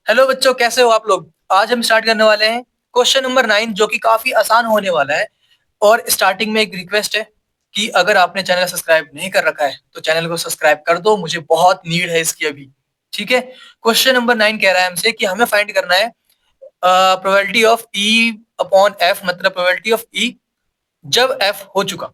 Hello बच्चों, कैसे हो आप लोग। आज हम स्टार्ट करने वाले हैं क्वेश्चन नंबर 9, जो कि काफी आसान होने वाला है। और स्टार्टिंग में एक रिक्वेस्ट है कि अगर आपने चैनल सब्सक्राइब नहीं कर रखा है तो चैनल को सब्सक्राइब कर दो, मुझे बहुत नीड है इसकी अभी। ठीक है। क्वेश्चन नंबर 9 कह रहा है हमसे कि हमें फाइंड करना है probability of E upon F, मतलब प्रोबेबिलिटी ऑफ ई जब एफ हो चुका।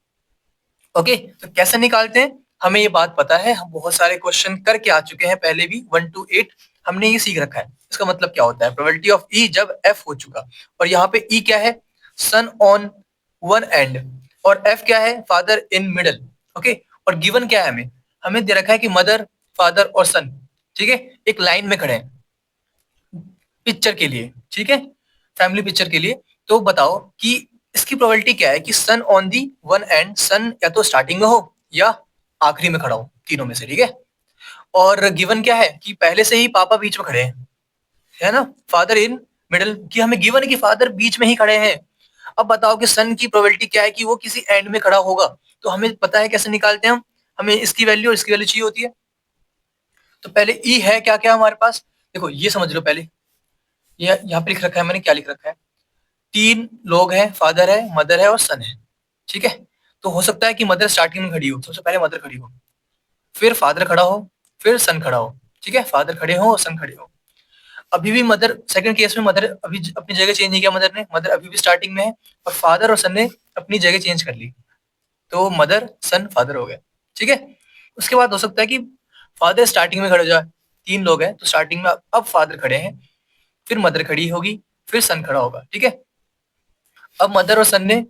ओके, तो कैसे निकालते हैं हमें ये बात पता है, हम बहुत सारे क्वेश्चन करके आ चुके हैं पहले भी, 1 to 8 हमने ये सीख रखा है। इसका मतलब क्या होता है प्रोबेबिलिटी ऑफ ई जब एफ हो चुका। और यहाँ पे ई क्या है, सन ऑन वन एंड, और एफ क्या है, फादर इन मिडल। ओके, और गिवन क्या है हमें, हमें दे रखा है कि मदर, फादर और सन, ठीक है, एक लाइन में खड़े हैं पिक्चर के लिए, ठीक है, फैमिली पिक्चर के लिए। तो बताओ कि इसकी प्रोबेबिलिटी क्या है कि सन ऑन दी वन एंड, सन या तो स्टार्टिंग में हो या आखिरी में खड़ा हो, तीनों में से, ठीक है। और गिवन क्या है कि पहले से ही पापा बीच में खड़े हैं, है ना, फादर इन मिडल, कि हमें गिवन है कि फादर बीच में ही खड़े हैं। अब बताओ कि सन की प्रोबेबिलिटी क्या है कि वो किसी एंड में खड़ा होगा। तो हमें पता है कैसे निकालते हैं हम, हमें इसकी वैल्यू और इसकी वैल्यू चाहिए होती है। तो पहले ई है क्या क्या हमारे पास, देखो ये समझ लो पहले। ये यहाँ पे लिख रखा है, मैंने क्या लिख रखा है, तीन लोग हैं, फादर है, मदर है और सन है, ठीक है। तो हो सकता है कि मदर स्टार्टिंग में खड़ी हो, सबसे पहले मदर खड़ी हो, फिर फादर खड़ा हो, फिर सन खड़ा हो, ठीक है, फादर खड़े हो और सन खड़े हो। अभी भी मदर, सेकंड केस में मदर अभी अपनी जगह चेंज नहीं किया, मदर ने, मदर अभी भी स्टार्टिंग में है, और फादर और सन ने अपनी जगह चेंज कर ली, तो मदर सन फादर हो गया, ठीक है। उसके बाद हो सकता है कि फादर स्टार्टिंग में खड़े हो जाए, तीन लोग हैं तो स्टार्टिंग में अब फादर खड़े हैं, फिर मदर खड़ी होगी, फिर सन खड़ा होगा, ठीक है। अब मदर और सन ने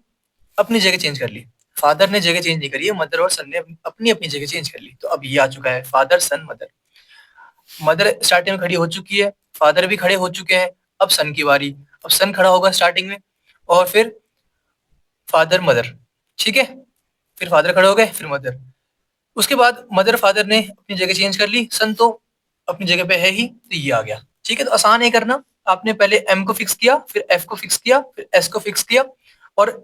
अपनी जगह चेंज कर ली, फादर ने जगह चेंज नहीं करी है, मदर और सन ने अपनी अपनी जगह चेंज कर ली। तो अब ये आ चुका है फादर सन मदर। मदर स्टार्टिंग में खड़ी हो चुकी है, फादर भी खड़े हो चुके हैं, अब सन की बारी, अब सन खड़ा होगा स्टार्टिंग में, और फिर फादर मदर, ठीक है, फिर फादर खड़े हो गए, फिर मदर। उसके बाद मदर फादर ने अपनी जगह चेंज कर ली, सन तो अपनी जगह पे है ही, तो ये आ गया, ठीक है। तो आसान है करना, आपने पहले एम को फिक्स किया, फिर एफ को फिक्स किया, फिर एस को फिक्स किया, और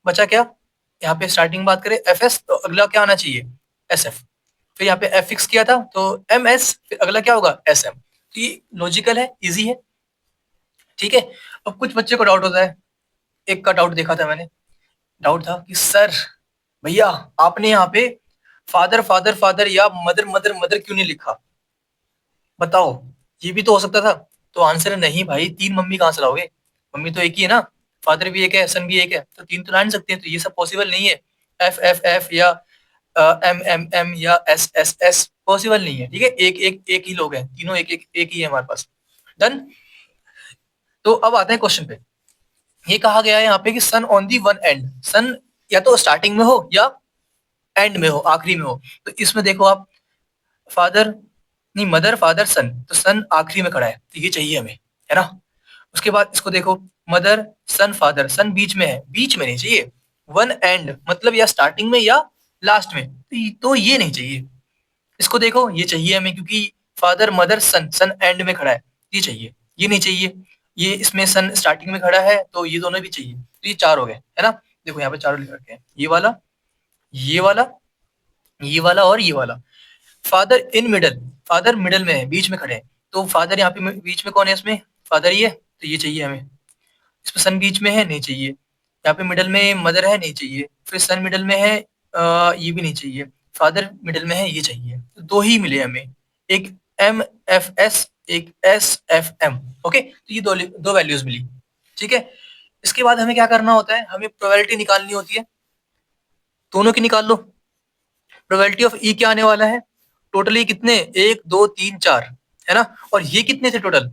बचा क्या, यहाँ पे स्टार्टिंग बात करें एफ एस, तो अगला क्या आना चाहिए, एस एफ। फिर यहाँ पे एफ फिक्स किया था तो एम एस, फिर अगला क्या होगा, एस एम। तो ये लॉजिकल है, इजी है, ठीक है। अब कुछ बच्चे को डाउट होता है, एक का डाउट देखा था मैंने, डाउट था कि सर भैया आपने यहाँ पे फादर फादर फादर या मदर मदर मदर क्यों नहीं लिखा, बताओ, ये भी तो हो सकता था। तो आंसर है नहीं भाई, तीन मम्मी कहाँ से लाओगे, मम्मी तो एक ही है ना, फादर भी एक है, सन भी एक है, तो तीन तो ला नहीं सकते हैं, तो ये सब पॉसिबल नहीं है। एफ एफ एफ या एम एम एम या एस एस एस पॉसिबल नहीं है, ठीक है। एक एक एक ही लोग हैं, तीनों एक एक एक ही है हमारे पास। डन। तो अब आते हैं क्वेश्चन पे। ये कहा गया है यहाँ पे कि सन ऑन दी वन एंड, सन या तो स्टार्टिंग में हो या एंड में हो, आखिरी में हो। तो इसमें देखो आप, फादर नहीं, मदर फादर सन, तो सन आखिरी में खड़ा है, तो ये चाहिए हमें, है ना। उसके बाद इसको देखो, मदर सन फादर, सन बीच में है, बीच में नहीं चाहिए, वन एंड मतलब या स्टार्टिंग में या लास्ट में, तो ये नहीं चाहिए। इसको देखो, ये चाहिए हमें, क्योंकि father mother son, son end में खड़ा है, ये चाहिए, ये नहीं चाहिए। ये इसमें सन स्टार्टिंग में खड़ा है, तो ये दोनों भी चाहिए, तो ये चार हो गए, है ना। देखो यहाँ पे चारों लिख रखे हैं, ये वाला, ये वाला, ये वाला और ये वाला। Father in middle, father middle में है, बीच में खड़े हैं, तो फादर यहाँ पे बीच में कौन है, इसमें फादर ही है, तो ये चाहिए हमें। इसमें सन बीच में है, नहीं चाहिए। यहाँ पे मिडल में मदर है, नहीं चाहिए। फिर सन मिडल में है, ये भी नहीं चाहिए। फादर मिडल में है, ये चाहिए, तो दो ही मिले हमें, एक एम एफ एस, एक एस एफ एम। ओके, तो ये दो दो वैल्यूज मिली, ठीक है। इसके बाद हमें क्या करना होता है, हमें प्रोबेबिलिटी निकालनी होती है, दोनों की निकाल लो। प्रोबेबिलिटी ऑफ ई क्या आने वाला है, टोटली कितने, एक दो तीन चार, है ना। और ये कितने थे टोटल,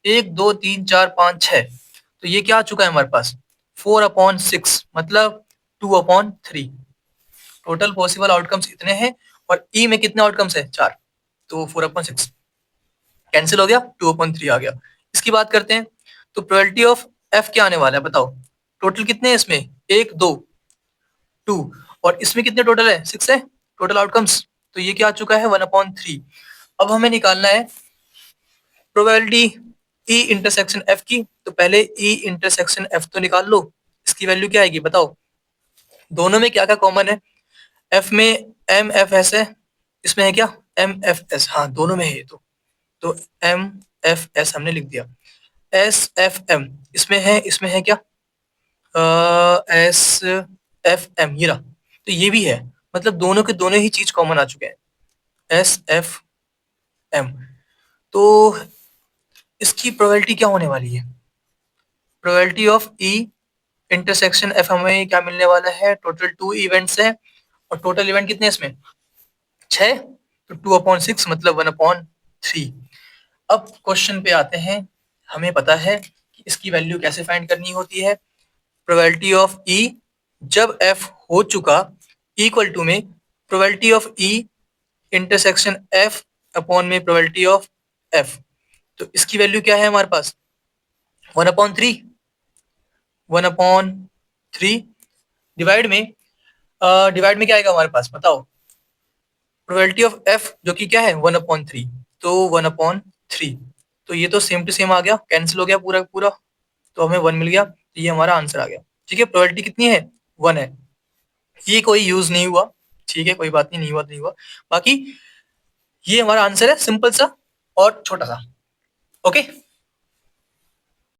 एक दो तीन चार पाँच छह, तो ये क्या आ चुका है हमारे पास, 4/6, मतलब 2/3। टोटल पॉसिबल आउटकम्स इतने हैं, और ई में कितने आउटकम्स है, चार, तो 4/6 कैंसिल हो गया, 2/3 आ गया। इसकी बात करते हैं, तो प्रोबेबिलिटी ऑफ एफ क्या आने वाला है बताओ, टोटल कितने हैं इसमें, एक दो, टू, और इसमें कितने टोटल है, सिक्स है टोटल आउटकम्स, तो ये क्या आ चुका है, 1/3। अब हमें निकालना है प्रोबेबिलिटी ई इंटरसेक्शन एफ की, तो पहले ई इंटरसेक्शन एफ तो निकाल लो। इसकी वैल्यू क्या आएगी बताओ, दोनों में क्या क्या कॉमन है, एफ में एम एफ एस है, इसमें है क्या, एम एफ एस, हाँ दोनों में है ये तो, तो MFS हमने लिख दिया। SFM इसमें है क्या, SFM ये रहा, तो ये भी है, मतलब दोनों के दोनों ही चीज कॉमन आ चुके हैं, SFM। तो इसकी प्रोबेबिलिटी क्या होने वाली है, probability of E intersection F हमें क्या मिलने वाला है, टोटल 2 इवेंट्स है, और टोटल इवेंट कितने हैं इसमें, 6, तो 2/6 मतलब 1/3। अब क्वेश्चन पे आते हैं, हमें पता है कि इसकी वैल्यू कैसे फाइंड करनी होती है, प्रोबेबिलिटी ऑफ E जब F हो चुका इक्वल टू में probability of E intersection F upon में प्रोबेबिलिटी ऑफ F। तो इसकी वैल्यू क्या है हमारे पास, 1/3, 1/3 डिवाइड में, डिवाइड में क्या आएगा हमारे पास बताओ, प्रोबेबिलिटी ऑफ F जो कि क्या है 1/3, तो 1/3, तो ये तो सेम टू सेम आ गया, कैंसिल हो गया पूरा पूरा, तो हमें 1 मिल गया, तो ये हमारा आंसर आ गया। ठीक है, प्रोबेबिलिटी कितनी है, 1 है, ये कोई यूज नहीं हुआ, ठीक है कोई बात नहीं, नहीं हुआ तो नहीं हुआ, बाकी ये हमारा आंसर है, सिंपल सा और छोटा सा। ओके।